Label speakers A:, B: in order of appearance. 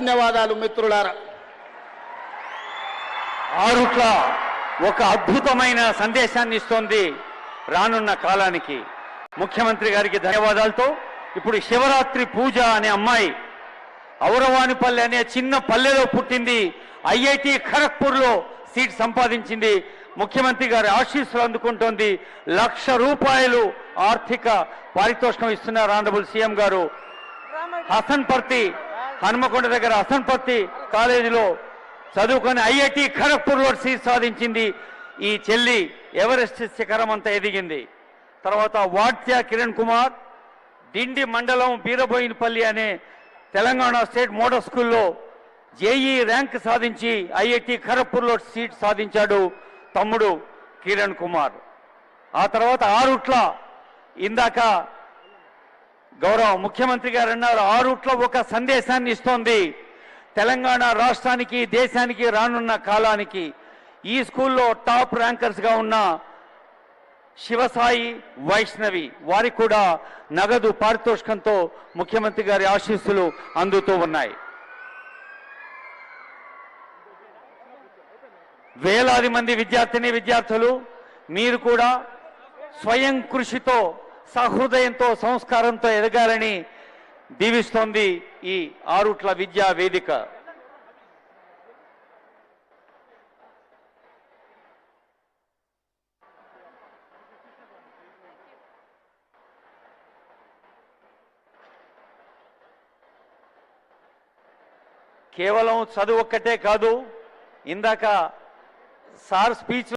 A: ధన్యవాదాలు మిత్రులారా.
B: ఆరుట్ల ఒక అద్భుతమైన సందేశాన్ని ఇస్తోంది రానున్న కాలానికి. ముఖ్యమంత్రి గారికి ధన్యవాదాలతో ఇప్పుడు శివరాత్రి పూజ అనే అమ్మాయి ఔరవానిపల్లి అనే చిన్న పల్లెలో పుట్టింది. ఐఐటి ఖరగ్పూర్లో సీట్ సంపాదించింది. ముఖ్యమంత్రి గారి ఆశీస్సులు అందుకుంటోంది. ₹1,00,000 ఆర్థిక పారితోషికం ఇస్తున్నారు ఆనరబుల్ సీఎం గారు. హసన్పర్తి హనుమకొండ దగ్గర హసన్పర్తి కాలేజీలో చదువుకొని ఐఐటి ఖరగ్పూర్లో సీట్ సాధించింది. ఈ చెల్లి ఎవరెస్ట్ శిఖరం అంతా ఎదిగింది. తర్వాత వాడ్త్య కిరణ్ కుమార్ డిండి మండలం బీరబోయినపల్లి అనే తెలంగాణ స్టేట్ మోడల్ స్కూల్లో జేఈ ర్యాంక్ సాధించి ఐఐటి ఖరగ్పూర్లో సీట్ సాధించాడు తమ్ముడు కిరణ్ కుమార్. ఆ తర్వాత ఆరుట్ల ఇందాక గౌరవ ముఖ్యమంత్రి గారు అన్నారు, ఆరుట్ల ఒక సందేశాన్ని ఇస్తోంది తెలంగాణ రాష్ట్రానికి, దేశానికి, రానున్న కాలానికి. ఈ స్కూల్లో టాప్ ర్యాంకర్స్గా ఉన్న శివసాయి, వైష్ణవి వారికి కూడా నగదు పారితోషికంతో ముఖ్యమంత్రి గారి ఆశీస్సులు అందుతూ ఉన్నాయి. వేలాది మంది విద్యార్థిని విద్యార్థులు మీరు కూడా స్వయం కృషితో, సహృదయంతో, సంస్కారంతో ఎదగాలని దీవిస్తోంది ఈ ఆరుట్ల విద్యా వేదిక. కేవలం చదువు ఒక్కటే కాదు, ఇందాక సార్ స్పీచ్